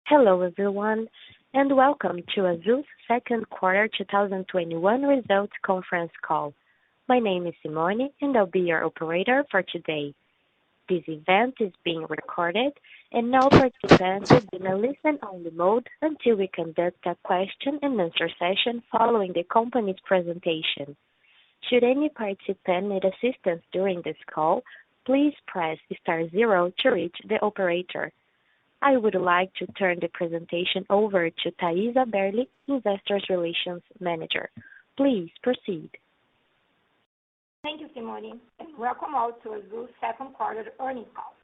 Hello, everyone, and welcome to Azul's second quarter 2021 results conference call. My name is Simone, and I'll be your operator for today. This event is being recorded, and all participants will be in a listen-only mode until we conduct a question-and-answer session following the company's presentation. Should any participant need assistance during this call, please press star zero to reach the operator. I would like to turn the presentation over to Thaisa Berli, Investor Relations Manager. Please proceed. Thank you, Simone, and welcome all to Azul's second quarter earnings call.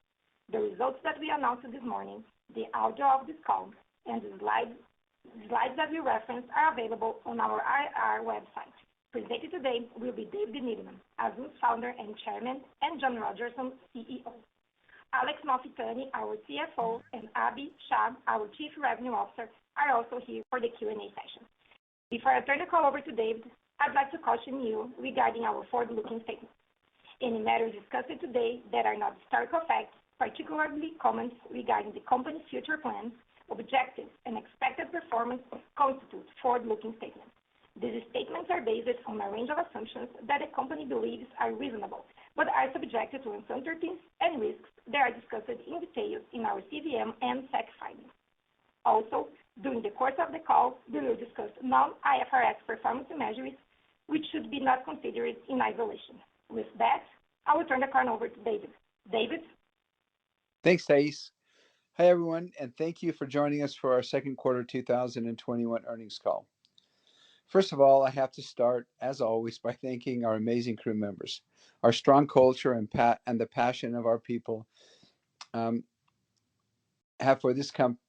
The results that we announced this morning, the audio of this call, and the slides that we reference are available on our IR website. Presenting today will be David Neeleman, Azul's founder and chairman, and John Rodgerson, CEO. Alex Malfitani, our CFO, and Abhi Shah, our Chief Revenue Officer, are also here for the Q&A session. Before I turn the call over to David, I'd like to caution you regarding our forward-looking statements. Any matters discussed today that are not historical facts, particularly comments regarding the company's future plans, objectives, and expected performance, constitute forward-looking statements. These statements are based on a range of assumptions that the company believes are reasonable, but are subjected to uncertainties and risks that are discussed in detail in our CVM and SEC filings. Also, during the course of the call, we will discuss non-IFRS performance measures, which should be not considered in isolation. With that, I will turn the call over to David. David? Thanks, Thais. Hi, everyone, and thank you for joining us for our second quarter 2021 earnings call. First of all, I have to start, as always, by thanking our amazing crew members. Our strong culture and the passion of our people have for this company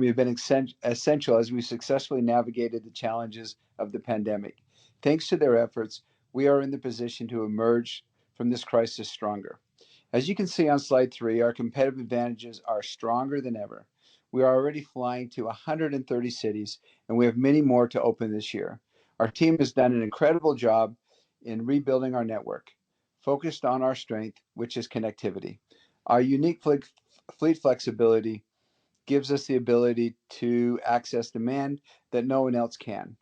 have been essential as we successfully navigated the challenges of the pandemic. Thanks to their efforts, we are in the position to emerge from this crisis stronger. As you can see on slide 3, our competitive advantages are stronger than ever. We are already flying to 130 cities, and we have many more to open this year. Our team has done an incredible job in rebuilding our network, focused on our strength, which is connectivity. Our unique fleet flexibility gives us the ability to access demand that no one else can.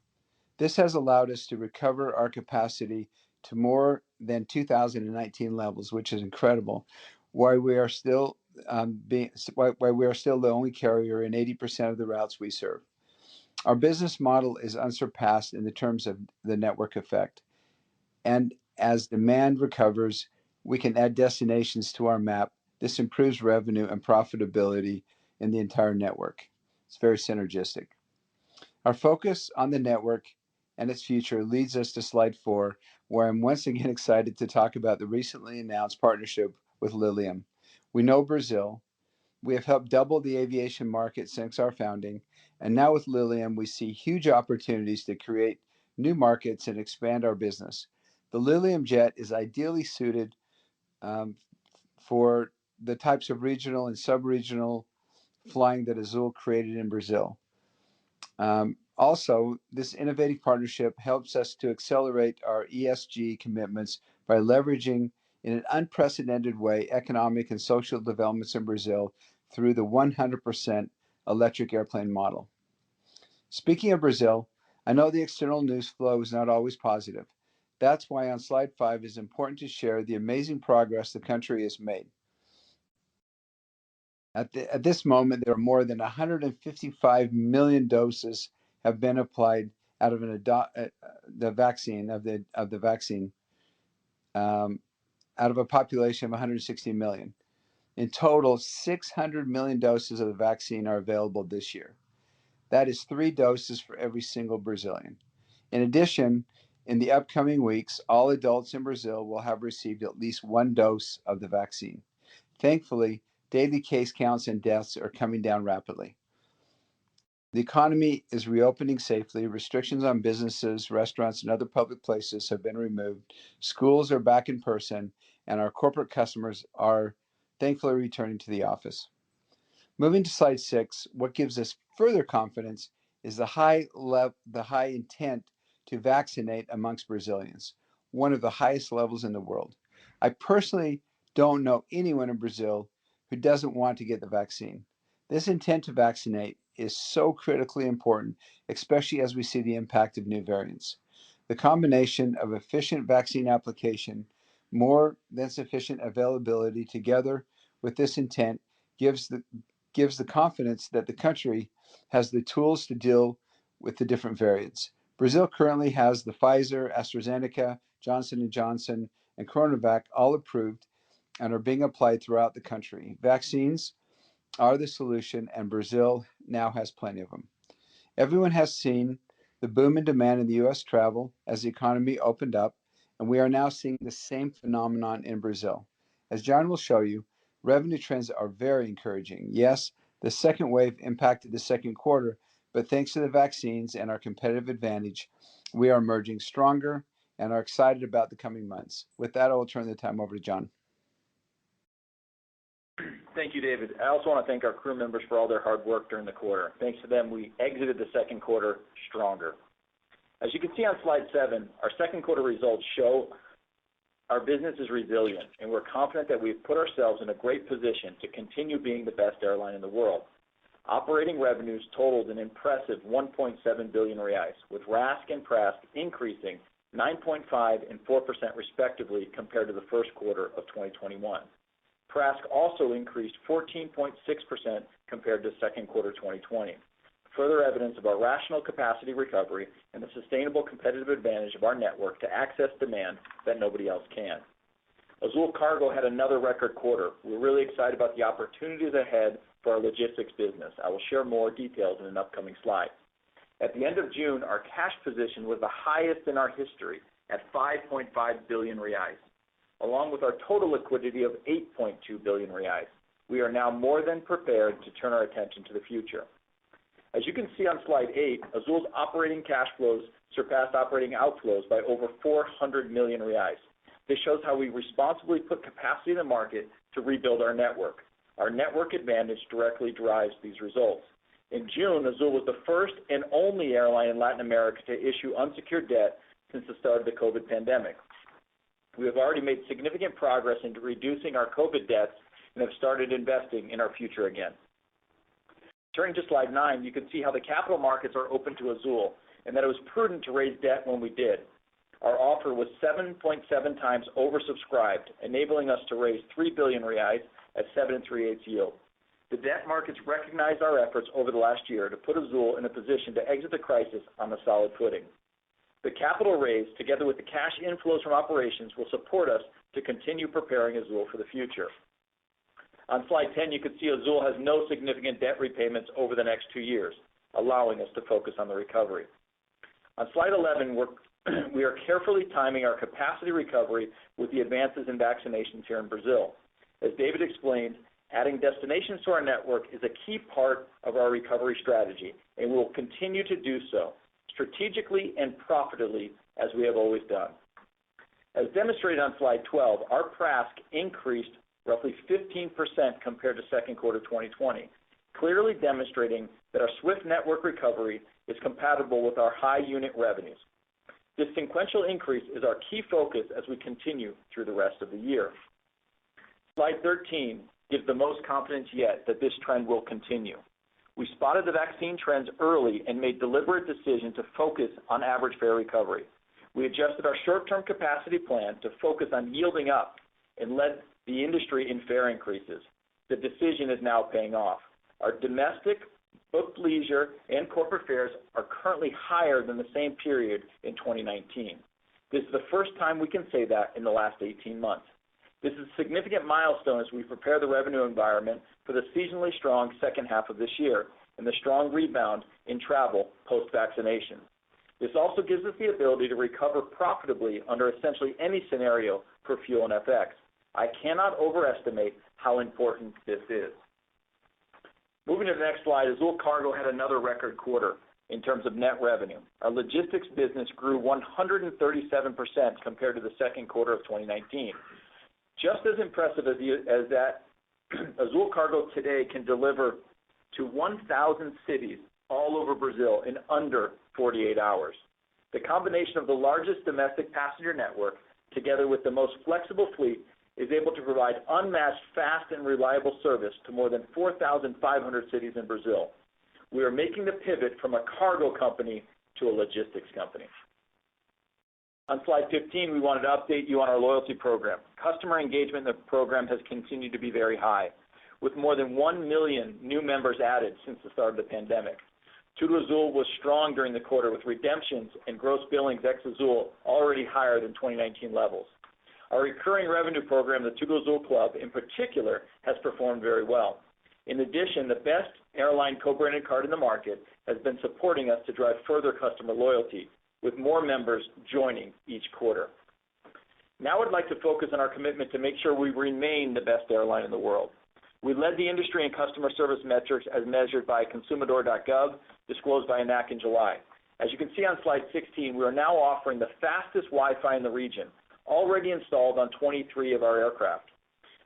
This has allowed us to recover our capacity to more than 2019 levels, which is incredible, while we are still the only carrier in 80% of the routes we serve. Our business model is unsurpassed in the terms of the network effect. And as demand recovers, we can add destinations to our map. This improves revenue and profitability in the entire network. It's very synergistic. Our focus on the network and its future leads us to slide 4, where I'm once again excited to talk about the recently announced partnership with Lilium. We know Brazil. We have helped double the aviation market since our founding, and now with Lilium, we see huge opportunities to create new markets and expand our business. The Lilium jet is ideally suited for the types of regional and sub-regional flying that Azul created in Brazil. Also, this innovative partnership helps us to accelerate our ESG commitments by leveraging in an unprecedented way economic and social developments in Brazil through the 100% electric airplane model. Speaking of Brazil, I know the external news flow is not always positive. That's why on slide 5 it is important to share the amazing progress the country has made. At this moment, there are more than 155 million doses have been applied out of the vaccine out of a population of 160 million. In total, 600 million doses of the vaccine are available this year. That is 3 doses for every single Brazilian. In addition, in the upcoming weeks, all adults in Brazil will have received at least 1 dose of the vaccine. Thankfully, daily case counts and deaths are coming down rapidly. The economy is reopening safely. Restrictions on businesses, restaurants, and other public places have been removed. Schools are back in person, and our corporate customers are thankfully returning to the office. Moving to slide 6, what gives us further confidence is the high intent to vaccinate amongst Brazilians, one of the highest levels in the world. I personally don't know anyone in Brazil who doesn't want to get the vaccine. This intent to vaccinate is so critically important, especially as we see the impact of new variants. The combination of efficient vaccine application, more than sufficient availability, together with this intent, gives the confidence that the country has the tools to deal with the different variants. Brazil currently has the Pfizer, AstraZeneca, Johnson & Johnson, and CoronaVac all approved and are being applied throughout the country. Vaccines are the solution, and Brazil now has plenty of them. Everyone has seen the boom in demand in the U.S. travel as the economy opened up, and we are now seeing the same phenomenon in Brazil. As John will show you, revenue trends are very encouraging. Yes, the second wave impacted the second quarter, but thanks to the vaccines and our competitive advantage, we are emerging stronger and are excited about the coming months. With that, I will turn the time over to John. Thank you, David. I also want to thank our crew members for all their hard work during the quarter. Thanks to them, we exited the second quarter stronger. As you can see on slide 7, our second quarter results show our business is resilient, and we're confident that we've put ourselves in a great position to continue being the best airline in the world. Operating revenues totaled an impressive 1.7 billion reais, with RASK and PRASK increasing 9.5% and 4% respectively compared to the first quarter of 2021. PRASK also increased 14.6% compared to second quarter 2020. Further evidence of our rational capacity recovery and the sustainable competitive advantage of our network to access demand that nobody else can. Azul Cargo had another record quarter. We're really excited about the opportunities ahead for our logistics business. I will share more details in an upcoming slide. At the end of June, our cash position was the highest in our history at 5.5 billion reais. Along with our total liquidity of 8.2 billion reais, we are now more than prepared to turn our attention to the future. As you can see on slide 8, Azul's operating cash flows surpassed operating outflows by over 400 million reais. This shows how we responsibly put capacity in the market to rebuild our network. Our network advantage directly drives these results. In June, Azul was the first and only airline in Latin America to issue unsecured debt since the start of the COVID pandemic. We have already made significant progress into reducing our COVID debts and have started investing in our future again. Turning to slide 9, you can see how the capital markets are open to Azul and that it was prudent to raise debt when we did. Our offer was 7.7 times oversubscribed, enabling us to raise 3 billion reais at 7 3/8 yield. The debt markets recognized our efforts over the last year to put Azul in a position to exit the crisis on a solid footing. The capital raise, together with the cash inflows from operations, will support us to continue preparing Azul for the future. On slide 10, you can see Azul has no significant debt repayments over the next 2 years, allowing us to focus on the recovery. On slide 11, we are carefully timing our capacity recovery with the advances in vaccinations here in Brazil. As David explained, adding destinations to our network is a key part of our recovery strategy, and we will continue to do so, strategically and profitably, as we have always done. As demonstrated on slide 12, our PRASK increased roughly 15% compared to second quarter 2020, clearly demonstrating that our swift network recovery is compatible with our high unit revenues. This sequential increase is our key focus as we continue through the rest of the year. Slide 13 gives the most confidence yet that this trend will continue. We spotted the vaccine trends early and made deliberate decision to focus on average fare recovery. We adjusted our short-term capacity plan to focus on yielding up and led the industry in fare increases. The decision is now paying off. Our domestic, booked leisure, and corporate fares are currently higher than the same period in 2019. This is the first time we can say that in the last 18 months. This is a significant milestone as we prepare the revenue environment for the seasonally strong second half of this year and the strong rebound in travel post-vaccination. This also gives us the ability to recover profitably under essentially any scenario for fuel and FX. I cannot overestimate how important this is. Moving to the next slide, Azul Cargo had another record quarter in terms of net revenue. Our logistics business grew 137% compared to the second quarter of 2019. Just as impressive as that, Azul Cargo today can deliver to 1,000 cities all over Brazil in under 48 hours. The combination of the largest domestic passenger network, together with the most flexible fleet, is able to provide unmatched, fast, and reliable service to more than 4,500 cities in Brazil. We are making the pivot from a cargo company to a logistics company. On slide 15, we wanted to update you on our loyalty program. Customer engagement in the program has continued to be very high, with more than 1 million new members added since the start of the pandemic. Tudo Azul was strong during the quarter, with redemptions and gross billings ex-Azul already higher than 2019 levels. Our recurring revenue program, the Tudo Azul Club, in particular, has performed very well. In addition, the best airline co-branded card in the market has been supporting us to drive further customer loyalty, with more members joining each quarter. Now I'd like to focus on our commitment to make sure we remain the best airline in the world. We led the industry in customer service metrics as measured by consumidor.gov, disclosed by ANAC in July. As you can see on slide 16, we are now offering the fastest Wi-Fi in the region, already installed on 23 of our aircraft.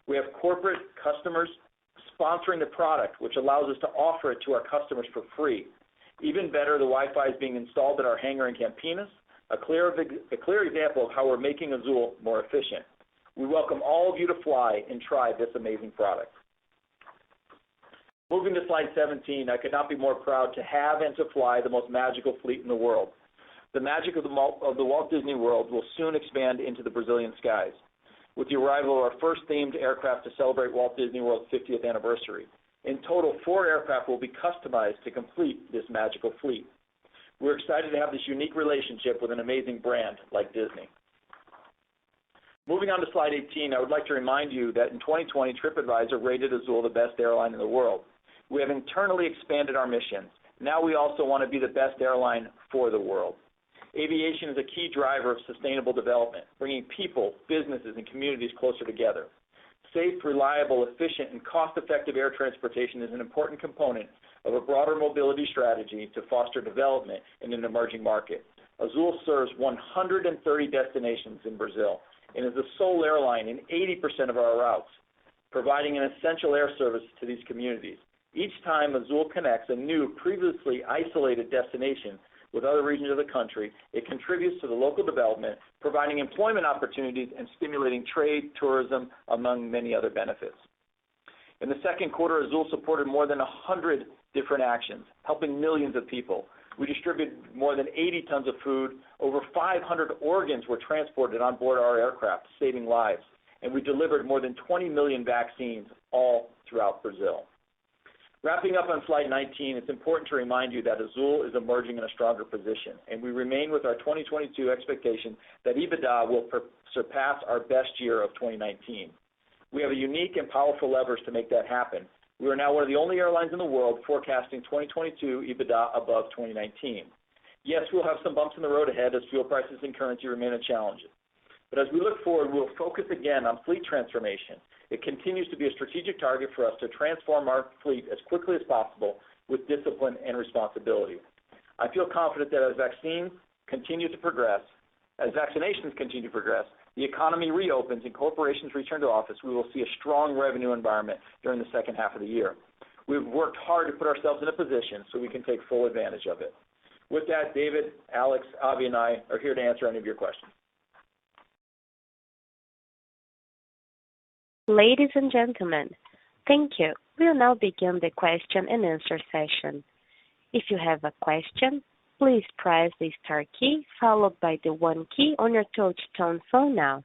We have corporate customers sponsoring the product, which allows us to offer it to our customers for free. Even better, the Wi-Fi is being installed at our hangar in Campinas, a clear example of how we're making Azul more efficient. We welcome all of you to fly and try this amazing product. Moving to slide 17, I could not be more proud to have and to fly the most magical fleet in the world. The magic of the Walt Disney World will soon expand into the Brazilian skies, with the arrival of our first themed aircraft to celebrate Walt Disney World's 50th anniversary. In total, 4 aircraft will be customized to complete this magical fleet. We're excited to have this unique relationship with an amazing brand like Disney. Moving on to slide 18, I would like to remind you that in 2020, TripAdvisor rated Azul the best airline in the world. We have internally expanded our mission. Now we also want to be the best airline for the world. Aviation is a key driver of sustainable development, bringing people, businesses, and communities closer together. Safe, reliable, efficient, and cost-effective air transportation is an important component of a broader mobility strategy to foster development in an emerging market. Azul serves 130 destinations in Brazil and is the sole airline in 80% of our routes, providing an essential air service to these communities. Each time Azul connects a new, previously isolated destination with other regions of the country, it contributes to the local development, providing employment opportunities and stimulating trade, tourism, among many other benefits. In the second quarter, Azul supported more than 100 different actions, helping millions of people. We distributed more than 80 tons of food. Over 500 organs were transported on board our aircraft, saving lives. And we delivered more than 20 million vaccines all throughout Brazil. Wrapping up on slide 19, it's important to remind you that Azul is emerging in a stronger position, and we remain with our 2022 expectation that EBITDA will surpass our best year of 2019. We have a unique and powerful levers to make that happen. We are now one of the only airlines in the world forecasting 2022 EBITDA above 2019. Yes, we'll have some bumps in the road ahead as fuel prices and currency remain a challenge. But as we look forward, we'll focus again on fleet transformation. It continues to be a strategic target for us to transform our fleet as quickly as possible with discipline and responsibility. I feel confident that as vaccinations continue to progress, the economy reopens and corporations return to office, we will see a strong revenue environment during the second half of the year. We've worked hard to put ourselves in a position so we can take full advantage of it. With that, David, Alex, Avi, and I are here to answer any of your questions. Ladies and gentlemen, thank you. We'll now begin the question and answer session. If you have a question, please press the star key followed by the 1 key on your touch-tone phone now.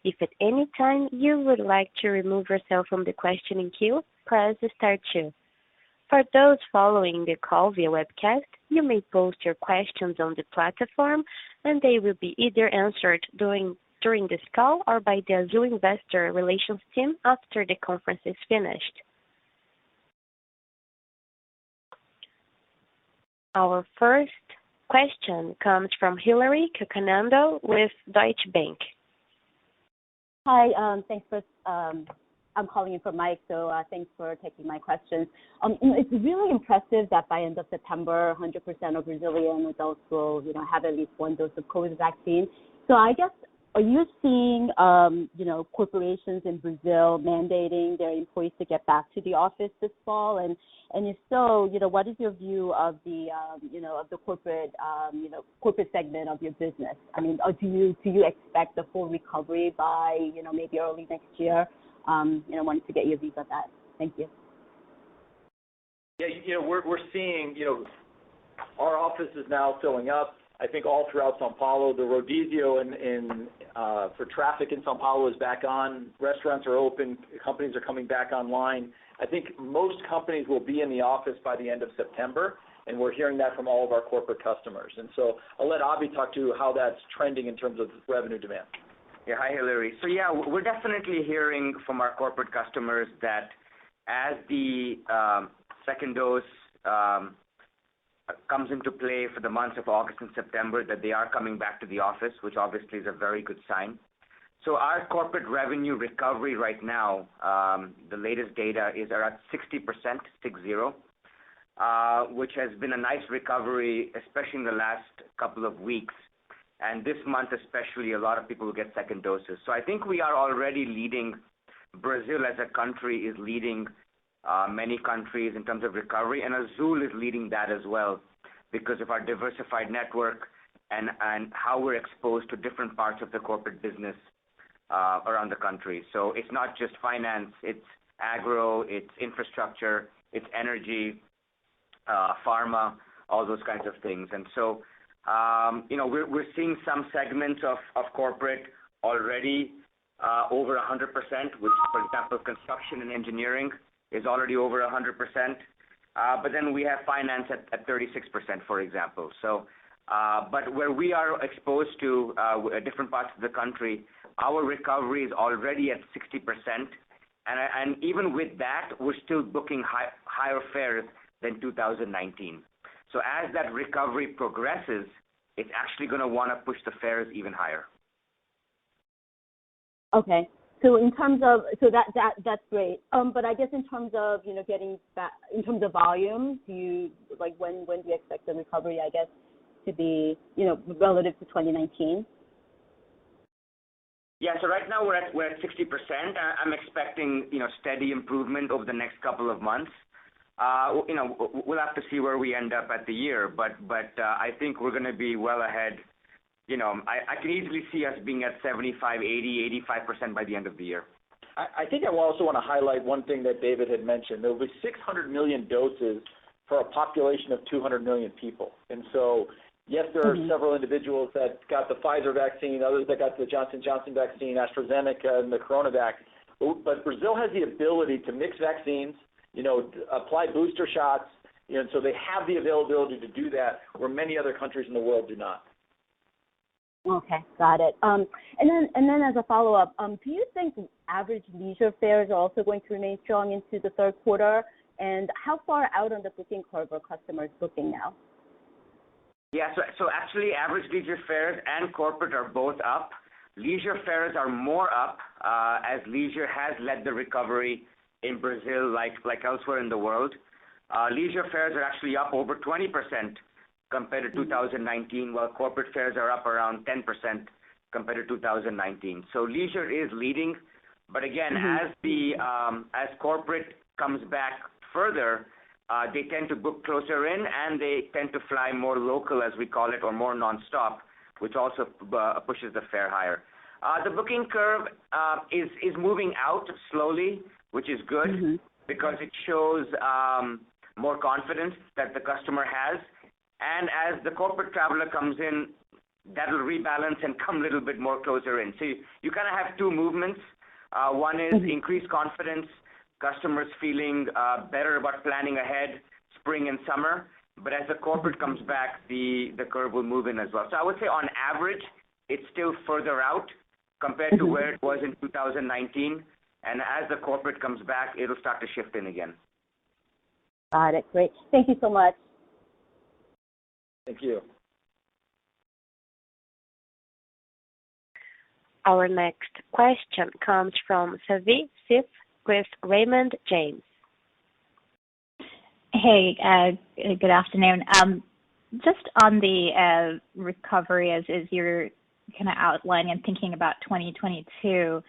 If at any time you would like to remove yourself from the questioning queue, press the star 2. For those following the call via webcast, you may post your questions on the platform and they will be either answered during this call or by the Azul Investor Relations team after the conference is finished. Our first question comes from Hilary Cacanando with Deutsche Bank. Hi, thanks for, I'm calling in for Mike, so thanks for taking my questions. It's really impressive that by end of September, 100% of Brazilian adults will, have at least one dose of COVID vaccine. So I guess are you seeing, corporations in Brazil mandating their employees to get back to the office this fall? And if so, what is your view of the, of the corporate, corporate segment of your business? I mean, do you expect a full recovery by, maybe early next year? Wanted to get your views on that. Thank you. Yeah, we're seeing, our office is now filling up. I think all throughout Sao Paulo, the rodizio for traffic in Sao Paulo is back on. Restaurants are open. Companies are coming back online. I think most companies will be in the office by the end of September, and we're hearing that from all of our corporate customers. And so I'll let Avi talk to how that's trending in terms of revenue demand. Yeah, hi, Hillary. So, yeah, we're definitely hearing from our corporate customers that as the second dose comes into play for the months of August and September, that they are coming back to the office, which obviously is a very good sign. So our corporate revenue recovery right now, the latest data is around 60%, 60, which has been a nice recovery, especially in the last couple of weeks. And this month especially, a lot of people will get second doses. So I think we are already leading. Brazil as a country is leading many countries in terms of recovery, and Azul is leading that as well because of our diversified network and how we're exposed to different parts of the corporate business around the country. So it's not just finance, it's agro, it's infrastructure, it's energy, pharma, all those kinds of things. And so, we're seeing some segments of corporate already over 100%, which, for example, construction and engineering is already over 100%. But then we have finance at 36%, for example. So, but where we are exposed to different parts of the country, our recovery is already at 60%. And even with that, we're still booking higher fares than 2019. So as that recovery progresses, it's actually going to want to push the fares even higher. Okay. So in terms of, that's great. But I guess in terms of, getting back, in terms of volume, when do you expect the recovery, I guess, to be, relative to 2019? Yeah, so right now we're at 60%. I'm expecting, steady improvement over the next couple of months. We'll have to see where we end up at the year, but I think we're going to be well ahead. I can easily see us being at 75, 80, 85% by the end of the year. I think I also want to highlight one thing that David had mentioned. There will be 600 million doses for a population of 200 million people. And so, yes, there are several individuals that got the Pfizer vaccine, others that got the Johnson & Johnson vaccine, AstraZeneca, and the CoronaVac. But Brazil has the ability to mix vaccines, apply booster shots, and so they have the availability to do that where many other countries in the world do not. Okay, got it. And then as a follow-up, do you think average leisure fares are also going to remain strong into the third quarter? And how far out on the booking curve are customers booking now? Yeah, so actually average leisure fares and corporate are both up. Leisure fares are more up as leisure has led the recovery in Brazil like elsewhere in the world. Leisure fares are actually up over 20% compared to 2019, while corporate fares are up around 10% compared to 2019. So leisure is leading, but again, as corporate comes back further, they tend to book closer in and they tend to fly more local, as we call it, or more nonstop, which also pushes the fare higher. The booking curve is moving out slowly, which is good because it shows more confidence that the customer has. And as the corporate traveler comes in, that'll rebalance and come a little bit more closer in. So you kind of have two movements. One is increased confidence, customers feeling better about planning ahead, spring and summer. But as the corporate comes back, the curve will move in as well. So I would say on average, it's still further out compared to where it was in 2019. And as the corporate comes back, it'll start to shift in again. Got it. Great. Thank you so much. Thank you. Our next question comes from Savi Syth with Raymond James. Hey, good afternoon. Just on the recovery, as you're kind of outlining and thinking about 2022.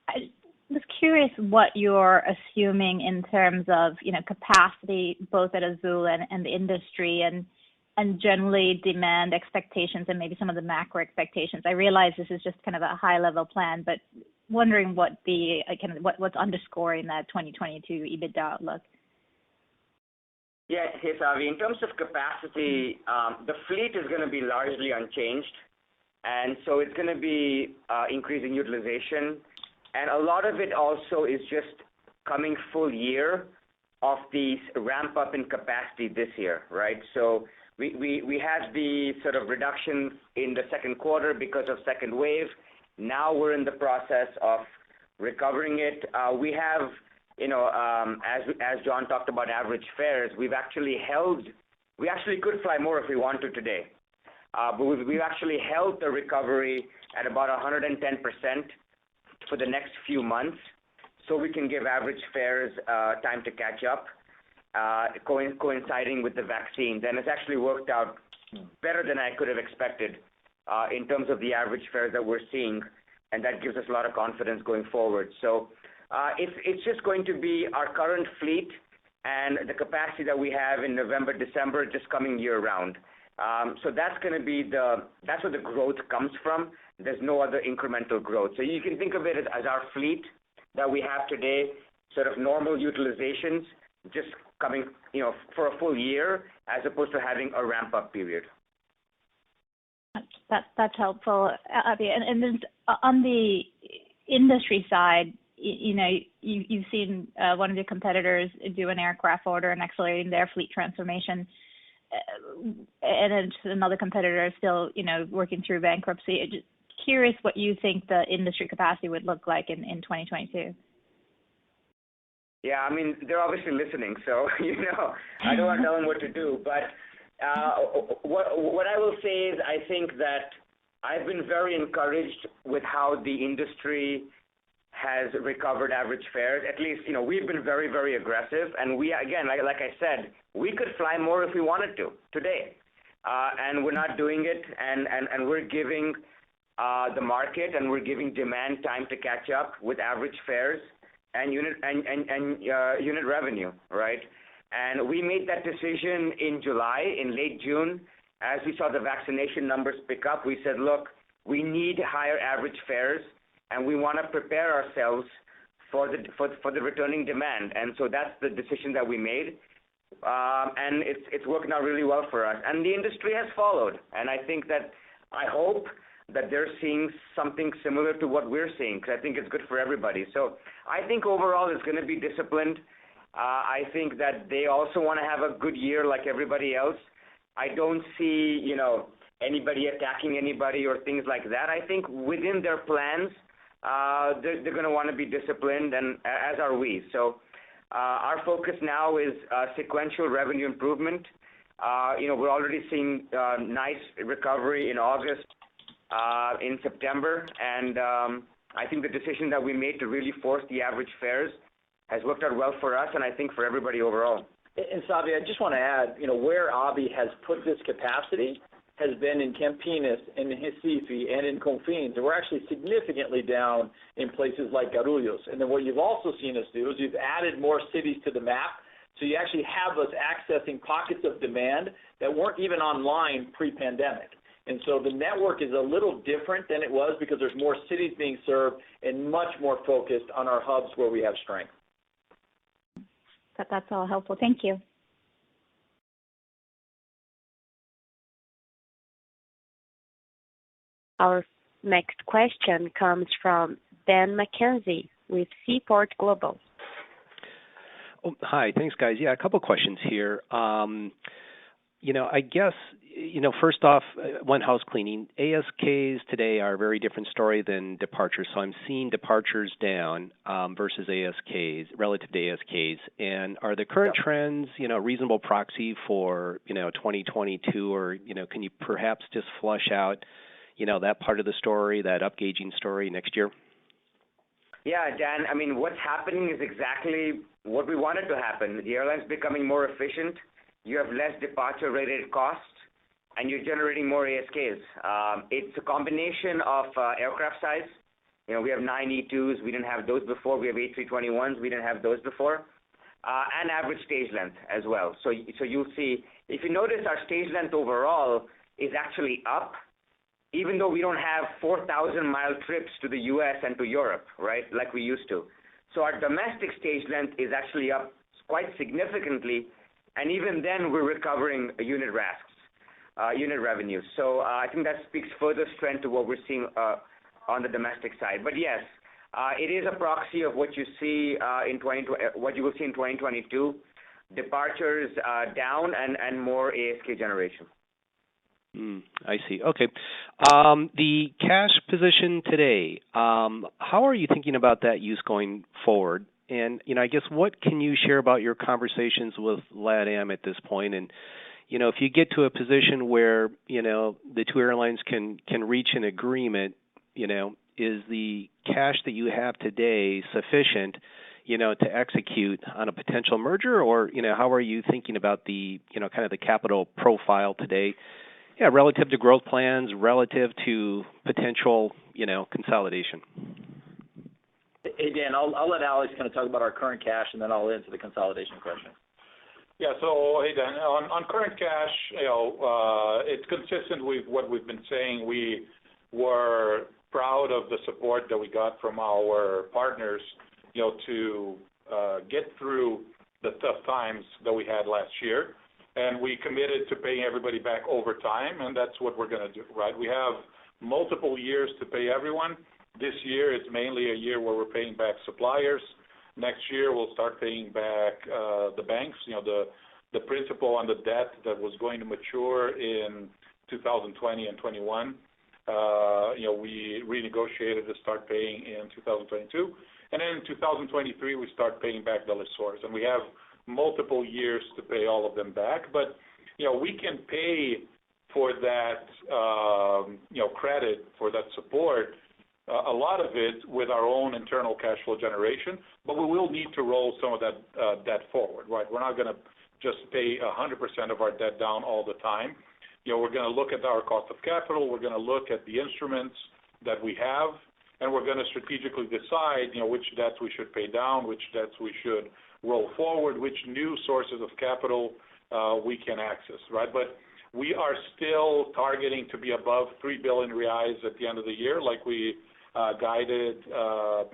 I was curious what you're assuming in terms of, capacity both at Azul and the industry and generally demand expectations and maybe some of the macro expectations. I realize this is just kind of a high level plan, but wondering what what's underscoring that 2022 EBITDA outlook. Yeah, hey, Savi. In terms of capacity, the fleet is going to be largely unchanged, and so it's going to be increasing utilization. And a lot of it also is just coming full year of the ramp up in capacity this year, right? So we had the sort of reduction in the second quarter because of second wave. Now we're in the process of recovering it. We have, as John talked about average fares, we actually could fly more if we wanted today. But we've actually held the recovery at about 110% for the next few months, so we can give average fares time to catch up, coinciding with the vaccines. And it's actually worked out better than I could have expected in terms of the average fares that we're seeing, and that gives us a lot of confidence going forward. So it's just going to be our current fleet and the capacity that we have in November, December, just coming year round. So that's going to be that's where the growth comes from. There's no other incremental growth. So you can think of it as our fleet that we have today, sort of normal utilizations, just coming, for a full year, as opposed to having a ramp-up period. That's helpful, Abhi. And then on the industry side, you've seen one of your competitors do an aircraft order and accelerating their fleet transformation, and then another competitor is still, working through bankruptcy. Just curious what you think the industry capacity would look like in 2022. Yeah, I mean, they're obviously listening, so, I don't want to tell them what to do. But what I will say is I think that I've been very encouraged with how the industry has recovered average fares. At least, we've been very, very aggressive. And we, again, like I said, we could fly more if we wanted to today. And we're not doing it, and we're giving the market and we're giving demand time to catch up with average fares and unit revenue, right? And we made that decision in July, in late June, as we saw the vaccination numbers pick up. We said, look, we need higher average fares, and we want to prepare ourselves for the returning demand. And so that's the decision that we made, and it's working out really well for us. And the industry has followed, and I hope that they're seeing something similar to what we're seeing, because I think it's good for everybody. So I think overall it's going to be disciplined. I think that they also want to have a good year like everybody else. I don't see, anybody attacking anybody or things like that. I think within their plans, they're going to want to be disciplined, and as are we. So our focus now is sequential revenue improvement. We're already seeing nice recovery in August, in September, and I think the decision that we made to really force the average fares has worked out well for us, and I think for everybody overall. And Savi, I just want to add, where Abhi has put this capacity has been in Campinas, in Recife, and in Confins. And we're actually significantly down in places like Guarulhos. And then what you've also seen us do is you've added more cities to the map, so you actually have us accessing pockets of demand that weren't even online pre-pandemic. And so the network is a little different than it was because there's more cities being served and much more focused on our hubs where we have strength. That's all helpful. Thank you. Our next question comes from Dan McKenzie with Seaport Global. Oh, hi. Thanks, guys. Yeah, a couple questions here. I guess, first off, one house cleaning. ASKs today are a very different story than departures. So I'm seeing departures down versus ASKs, relative to ASKs. And are the current trends, reasonable proxy for, 2022, or, can you perhaps just flush out, that part of the story, that upgauging story next year? Yeah, Dan, I mean, what's happening is exactly what we wanted to happen. The airline's becoming more efficient. You have less departure-related costs, and you're generating more ASKs. It's a combination of aircraft size. We have 9 E2s. We didn't have those before. We have A321s. We didn't have those before. And average stage length as well. So you'll see, if you notice, our stage length overall is actually up, even though we don't have 4,000-mile trips to the U.S. and to Europe, right, like we used to. So our domestic stage length is actually up quite significantly, and even then we're recovering unit RASKs, unit revenues. So I think that speaks further strength to what we're seeing on the domestic side. But yes, it is a proxy of what you see what you will see in 2022, departures down and more ASK generation. I see. Okay. The cash position today, how are you thinking about that use going forward? And, I guess what can you share about your conversations with LATAM at this point? And, if you get to a position where, the two airlines can reach an agreement, is the cash that you have today sufficient, to execute on a potential merger? Or, how are you thinking about the, kind of the capital profile today? Yeah, relative to growth plans, relative to potential, consolidation. Hey, Dan, I'll let Alex kind of talk about our current cash, and then I'll answer the consolidation question. Yeah, so, hey, Dan, on current cash, it's consistent with what we've been saying. We were proud of the support that we got from our partners, to get through the tough times that we had last year. And we committed to paying everybody back over time, and that's what we're going to do, right? We have multiple years to pay everyone. This year is mainly a year where we're paying back suppliers. Next year we'll start paying back the banks, the principal on the debt that was going to mature in 2020 and 21. We renegotiated to start paying in 2022. And then in 2023, we start paying back the lessors. And we have multiple years to pay all of them back. But, we can pay for that, credit, for that support, a lot of it with our own internal cash flow generation. But we will need to roll some of that debt forward, right? We're not going to just pay 100% of our debt down all the time. We're going to look at our cost of capital. We're going to look at the instruments that we have, and we're going to strategically decide, which debts we should pay down, which debts we should roll forward, which new sources of capital we can access, right? But we are still targeting to be above 3 billion reais at the end of the year, like we guided, a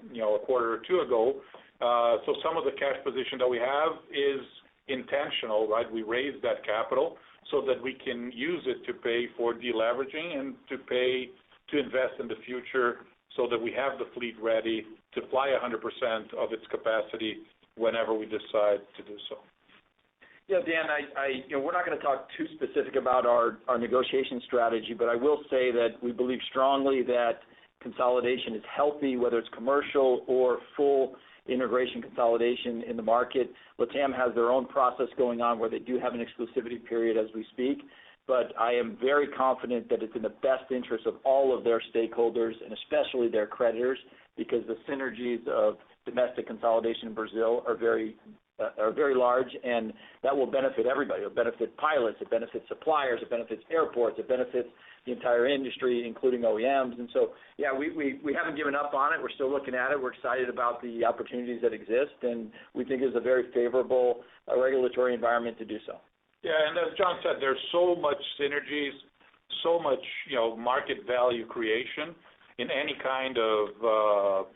quarter or two ago. So some of the cash position that we have is intentional, right? We raised that capital so that we can use it to pay for deleveraging and to invest in the future, so that we have the fleet ready to fly 100% of its capacity whenever we decide to do so. Yeah, Dan, we're not going to talk too specific about our negotiation strategy, but I will say that we believe strongly that consolidation is healthy, whether it's commercial or full integration consolidation in the market. LATAM has their own process going on where they do have an exclusivity period as we speak, but I am very confident that it's in the best interest of all of their stakeholders, and especially their creditors, because the synergies of domestic consolidation in Brazil are very large, and that will benefit everybody. It will benefit pilots, it benefits suppliers, it benefits airports, it benefits the entire industry, including OEMs. And so, yeah, we haven't given up on it. We're still looking at it. We're excited about the opportunities that exist, and we think it's a very favorable regulatory environment to do so. Yeah, and as John said, there's so much synergies, so much, market value creation in any kind of,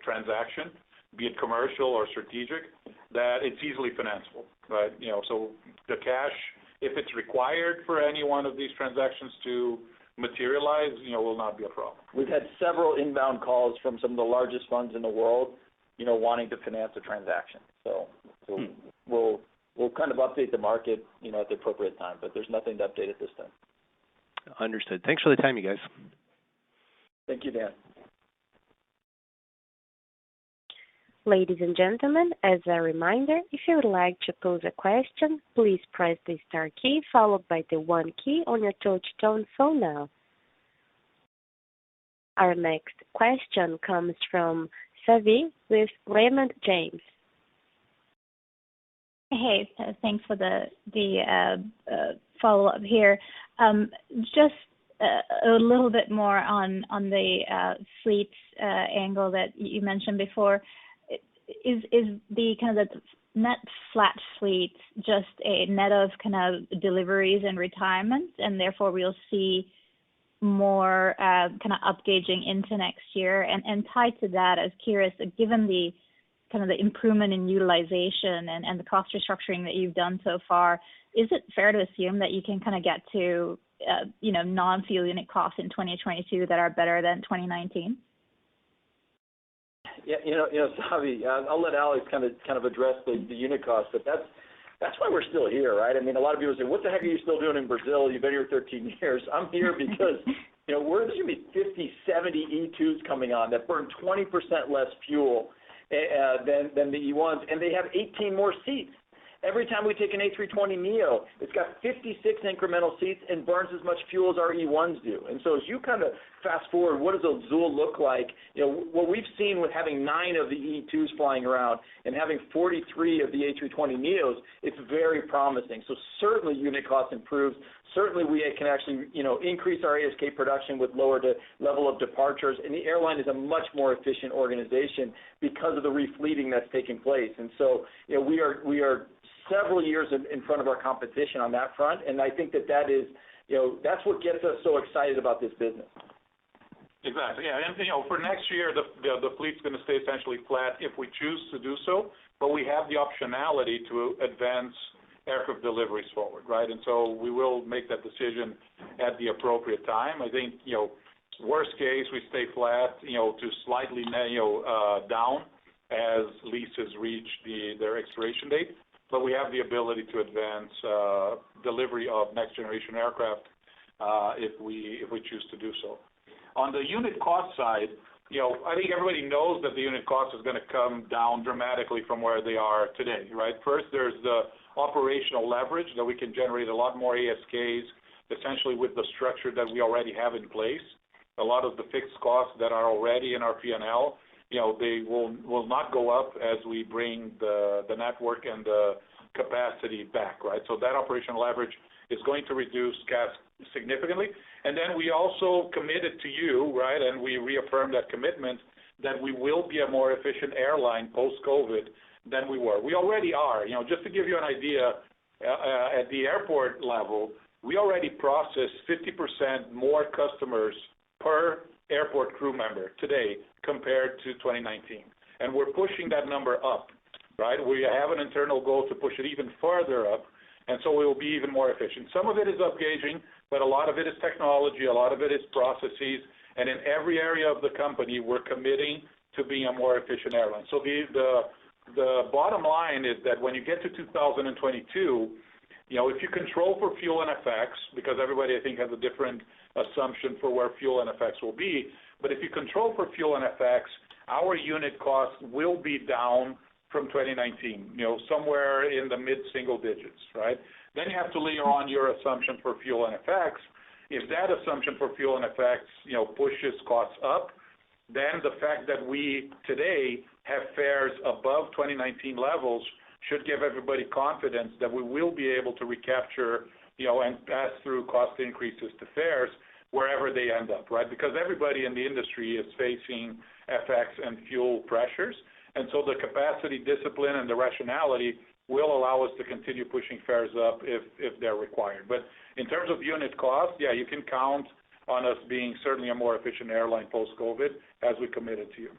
transaction, be it commercial or strategic, that it's easily financeable, right? So the cash, if it's required for any one of these transactions to materialize, will not be a problem. We've had several inbound calls from some of the largest funds in the world, wanting to finance a transaction. So we'll kind of update the market, at the appropriate time, but there's nothing to update at this time. Understood. Thanks for the time, you guys. Thank you, Dan. Ladies and gentlemen, as a reminder, if you would like to pose a question, please press the star key followed by the 1 key on your touch-tone phone now. Our next question comes from Savi with Raymond James. Hey, thanks for the follow-up here. Just a little bit more on the fleet angle that you mentioned before. Is the kind of the net flat fleet just a net of kind of deliveries and retirements, and therefore we'll see more kind of upgauging into next year? And tied to that, I was curious, given the kind of the improvement in utilization and the cost restructuring that you've done so far, is it fair to assume that you can kind of get to non-fuel unit costs in 2022 that are better than 2019? Yeah, Savi, I'll let Alex kind of address the unit cost, but that's why we're still here, right? I mean, a lot of people say, "What the heck are you still doing in Brazil? You've been here 13 years." I'm here because there's going to be 50, 70 E2s coming on that burn 20% less fuel than the E1s, and they have 18 more seats. Every time we take an A320neo, it's got 56 incremental seats and burns as much fuel as our E1s do. And so as you kind of fast forward, what does Azul look like? What we've seen with having 9 of the E2s flying around and having 43 of the A320neos, it's very promising. So certainly unit cost improves. Certainly we can actually, increase our ASK production with lower level of departures. And the airline is a much more efficient organization because of the refleeting that's taking place. And so, we are several years in front of our competition on that front, and I think that is, that's what gets us so excited about this business. Exactly, yeah, and for next year, the fleet's going to stay essentially flat if we choose to do so, but we have the optionality to advance aircraft deliveries forward, right? And so we will make that decision at the appropriate time. I think, worst case, we stay flat, to slightly down as leases reach their expiration date. But we have the ability to advance delivery of next generation aircraft if we choose to do so. On the unit cost side, I think everybody knows that the unit cost is going to come down dramatically from where they are today, right? First, there's the operational leverage that we can generate a lot more ASKs, essentially with the structure that we already have in place. A lot of the fixed costs that are already in our P&L, they will not go up as we bring the network and the capacity back, right? So that operational leverage is going to reduce CASK significantly. And then we also committed to you, right, and we reaffirmed that commitment that we will be a more efficient airline post-COVID than we were. We already are. Just to give you an idea, at the airport level, we already process 50% more customers per airport crew member today compared to 2019. And we're pushing that number up, right? We have an internal goal to push it even further up, and so we will be even more efficient. Some of it is upgauging, but a lot of it is technology, a lot of it is processes, and in every area of the company, we're committing to being a more efficient airline. So the bottom line is that when you get to 2022, if you control for fuel and FX, because everybody, I think, has a different assumption for where fuel and FX will be, but if you control for fuel and FX, our unit costs will be down from 2019, somewhere in the mid-single digits, right? Then you have to layer on your assumption for fuel and FX. If that assumption for fuel and FX, pushes costs up, then the fact that we today have fares above 2019 levels should give everybody confidence that we will be able to recapture, and pass through cost increases to fares wherever they end up, right? Because everybody in the industry is facing FX and fuel pressures, and so the capacity discipline and the rationality will allow us to continue pushing fares up if they're required. But in terms of unit cost, yeah, you can count on us being certainly a more efficient airline post-COVID as we committed to you.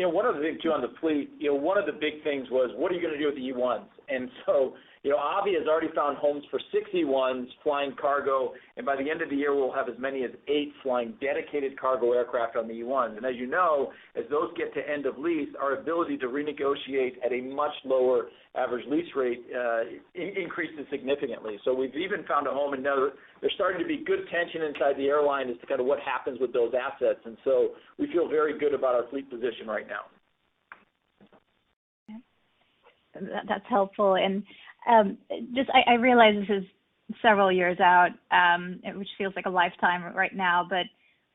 One of the things, too, on the fleet, one of the big things was, what are you going to do with the E1s? And so, Avi has already found homes for 6 E1s flying cargo, and by the end of the year, we'll have as many as 8 flying dedicated cargo aircraft on the E1s. And as you know, as those get to end of lease, our ability to renegotiate at a much lower average lease rate increases significantly. So we've even found a home, and now there's starting to be good tension inside the airline as to kind of what happens with those assets. And so we feel very good about our fleet position right now. That's helpful. And I realize this is several years out, which feels like a lifetime right now, but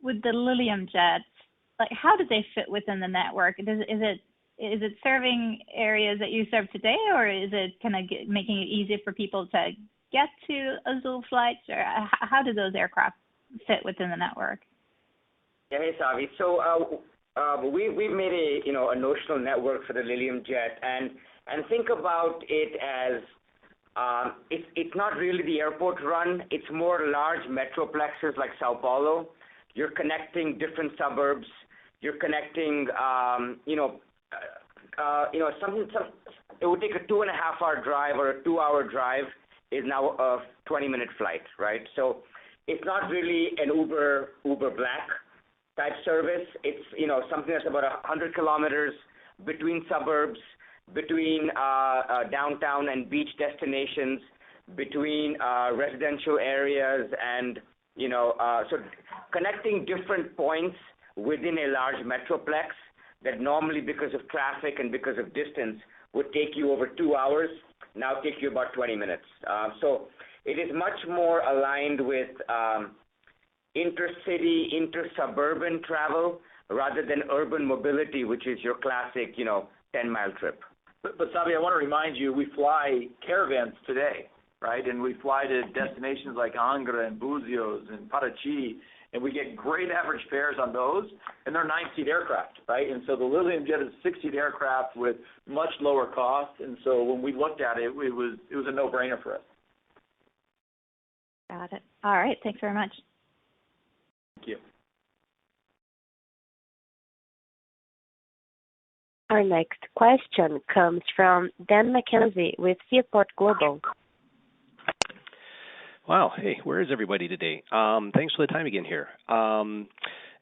with the Lilium jets, how do they fit within the network? Is it serving areas that you serve today, or is it kind of making it easy for people to get to Azul flights, or how do those aircraft fit within the network? Yeah, hey, Savi. So we've made a notional network for the Lilium Jet, and think about it as it's not really the airport run. It's more large metroplexes like Sao Paulo. You're connecting different suburbs. You're connecting, something. It would take a 2.5-hour drive or a 2-hour drive is now a 20-minute flight, right? So it's not really an Uber Black type service. It's something that's about 100 kilometers between suburbs, between downtown and beach destinations, between residential areas, and so connecting different points within a large metroplex that normally, because of traffic and because of distance, would take you over 2 hours, now take you about 20 minutes. So it is much more aligned with intercity, intersuburban travel rather than urban mobility, which is your classic, 10-mile trip. But Savi, I want to remind you, we fly caravans today, right? And we fly to destinations like Angra and Búzios and Paraty, and we get great average fares on those, and they're 9-seat aircraft, right? And so the Lilium Jet is a 6-seat aircraft with much lower cost, and so when we looked at it, it was a no-brainer for us. Got it. All right. Thanks very much. Thank you. Our next question comes from Dan McKenzie with Seaport Global. Wow. Hey, where is everybody today? Thanks for the time again here.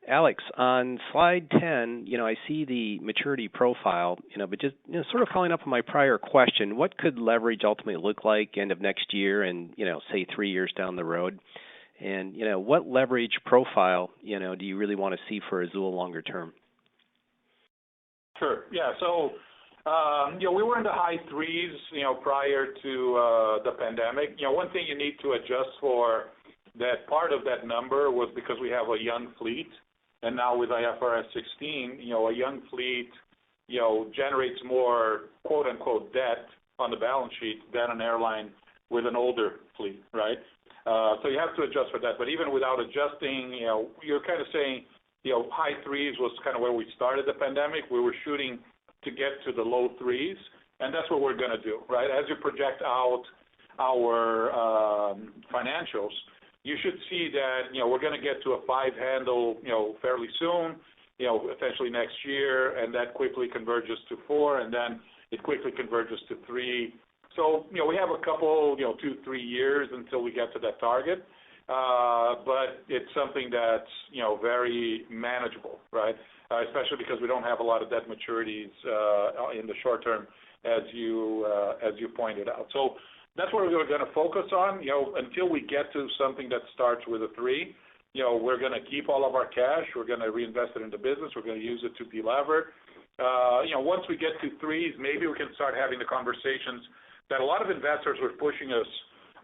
Alex, on slide 10, I see the maturity profile, but just sort of following up on my prior question, what could leverage ultimately look like end of next year and, say 3 years down the road? And, what leverage profile, do you really want to see for Azul longer term? Sure. Yeah. So, we were in the high threes, prior to the pandemic. One thing you need to adjust for that part of that number was because we have a young fleet, and now with IFRS 16, a young fleet, generates more quote unquote debt on the balance sheet than an airline with an older fleet, right? So you have to adjust for that. But even without adjusting, you're kind of saying, high threes was kind of where we started the pandemic. We were shooting to get to the low threes, and that's what we're going to do, right? As you project out our financials, you should see that, we're going to get to a 5 handle, fairly soon, essentially next year, and that quickly converges to 4, and then it quickly converges to 3. So, we have a couple, 2-3 years until we get to that target. But it's something that's, very manageable, right? Especially because we don't have a lot of debt maturities in the short term, as you pointed out. So that's what we're going to focus on. Until we get to something that starts with a 3, we're going to keep all of our cash. We're going to reinvest it into business. We're going to use it to delever. Once we get to 3s, maybe we can start having the conversations that a lot of investors were pushing us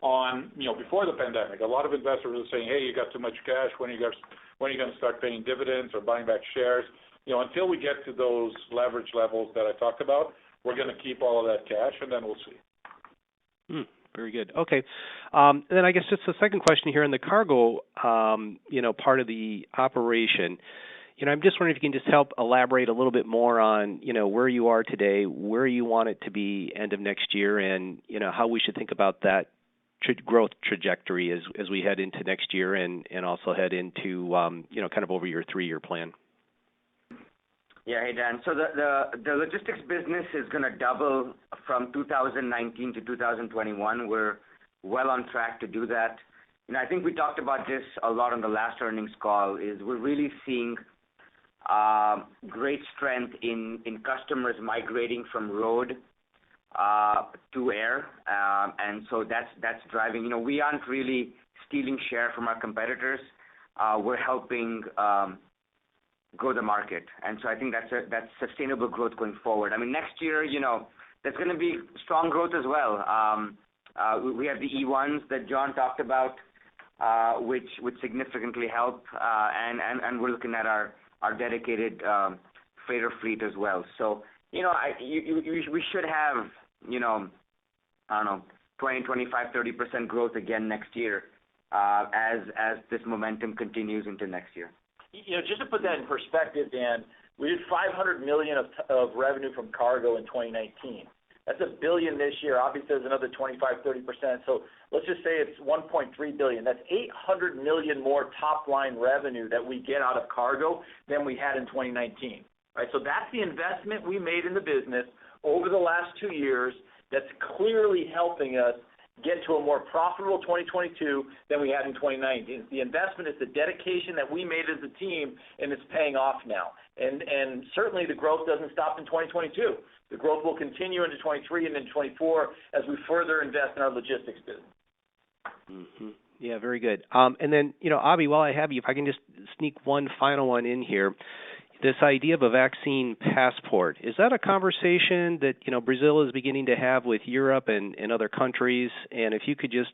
on, before the pandemic. A lot of investors were saying, hey, you got too much cash. When are you going to start paying dividends or buying back shares? Until we get to those leverage levels that I talked about, we're going to keep all of that cash, and then we'll see. Very good. Okay. And then I guess just a second question here on the cargo, part of the operation. I'm just wondering if you can just help elaborate a little bit more on, where you are today, where you want it to be end of next year, and, how we should think about that growth trajectory as we head into next year and also head into, kind of over your 3-year plan. Yeah, hey, Dan. So the logistics business is going to double from 2019 to 2021. We're well on track to do that. I think we talked about this a lot on the last earnings call, is we're really seeing great strength in customers migrating from road to air, and so that's driving. We aren't really stealing share from our competitors. We're helping grow the market, and so I think that's sustainable growth going forward. I mean, next year, there's going to be strong growth as well. We have the E1s that John talked about, which would significantly help, and we're looking at our dedicated freighter fleet as well. So, we should have, I don't know, 20, 25, 30% growth again next year as this momentum continues into next year. You know, just to put that in perspective, Dan, we did $500 million of revenue from cargo in 2019. That's $1 billion this year. Obviously, there's another 25, 30%. So let's just say it's $1.3 billion. That's $800 million more top-line revenue that we get out of cargo than we had in 2019. Right? So that's the investment we made in the business over the last 2 years that's clearly helping us get to a more profitable 2022 than we had in 2019. The investment is the dedication that we made as a team, and it's paying off now. And certainly the growth doesn't stop in 2022. The growth will continue into 23 and into 24 as we further invest in our logistics business. Mm-hmm. Yeah, very good. And then, you know, Abhi, while I have you, if I can just sneak one final one in here. This idea of a vaccine passport, is that a conversation that, you know, Brazil is beginning to have with Europe and other countries? And if you could just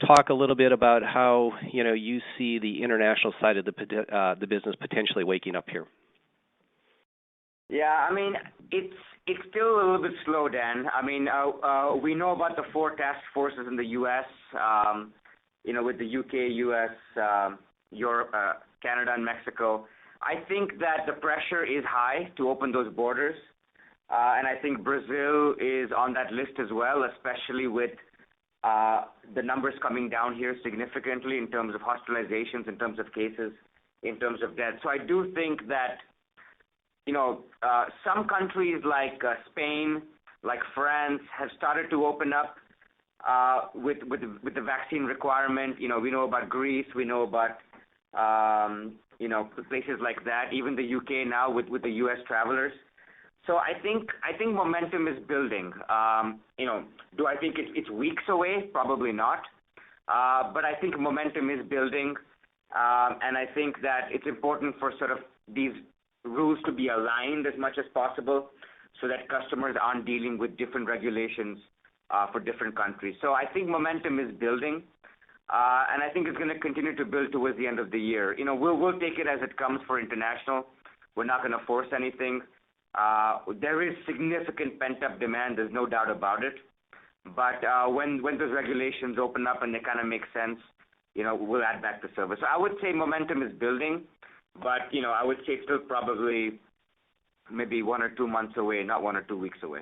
talk a little bit about how, you know, you see the international side of the business potentially waking up here. Yeah, I mean, it's still a little bit slow, Dan. I mean, we know about the 4 task forces in the U.S., you know, with the U.K., U.S., Europe, Canada, and Mexico. I think that the pressure is high to open those borders, and I think Brazil is on that list as well, especially with the numbers coming down here significantly in terms of hospitalizations, in terms of cases, in terms of deaths. So I do think that, you know, some countries like Spain, like France, have started to open up with the vaccine requirement. You know, we know about Greece, we know about you know, places like that, even the UK now with the US travelers. So I think momentum is building. You know, do I think it's weeks away? Probably not. But I think momentum is building, and I think that it's important for sort of these rules to be aligned as much as possible so that customers aren't dealing with different regulations for different countries. So I think momentum is building. And I think it's going to continue to build towards the end of the year. You know, we'll take it as it comes for international. We're not going to force anything. There is significant pent-up demand. There's no doubt about it. But when those regulations open up and they kind of make sense, you know, we'll add back the service. So I would say momentum is building, but, you know, I would say it's still probably maybe 1 or 2 months away, not 1 or 2 weeks away.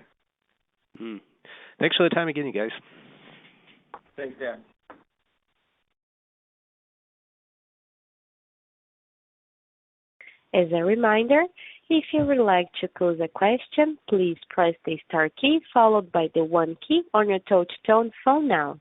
Thanks for the time again, you guys. Thanks, Dan. As a reminder, if you would like to pose a question, please press the star key followed by the 1 key on your touch-tone phone now.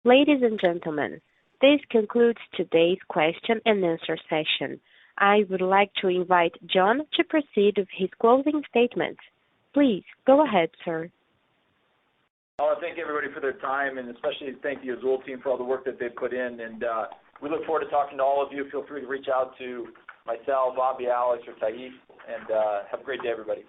Ladies and gentlemen, this concludes today's question and answer session. I would like to invite John to proceed with his closing statements. Please go ahead, sir. I want to thank everybody for their time, and especially thank the Azul team for all the work that they've put in. And we look forward to talking to all of you. Feel free to reach out to myself, Bobby, Alex, or Taif, and have a great day, everybody.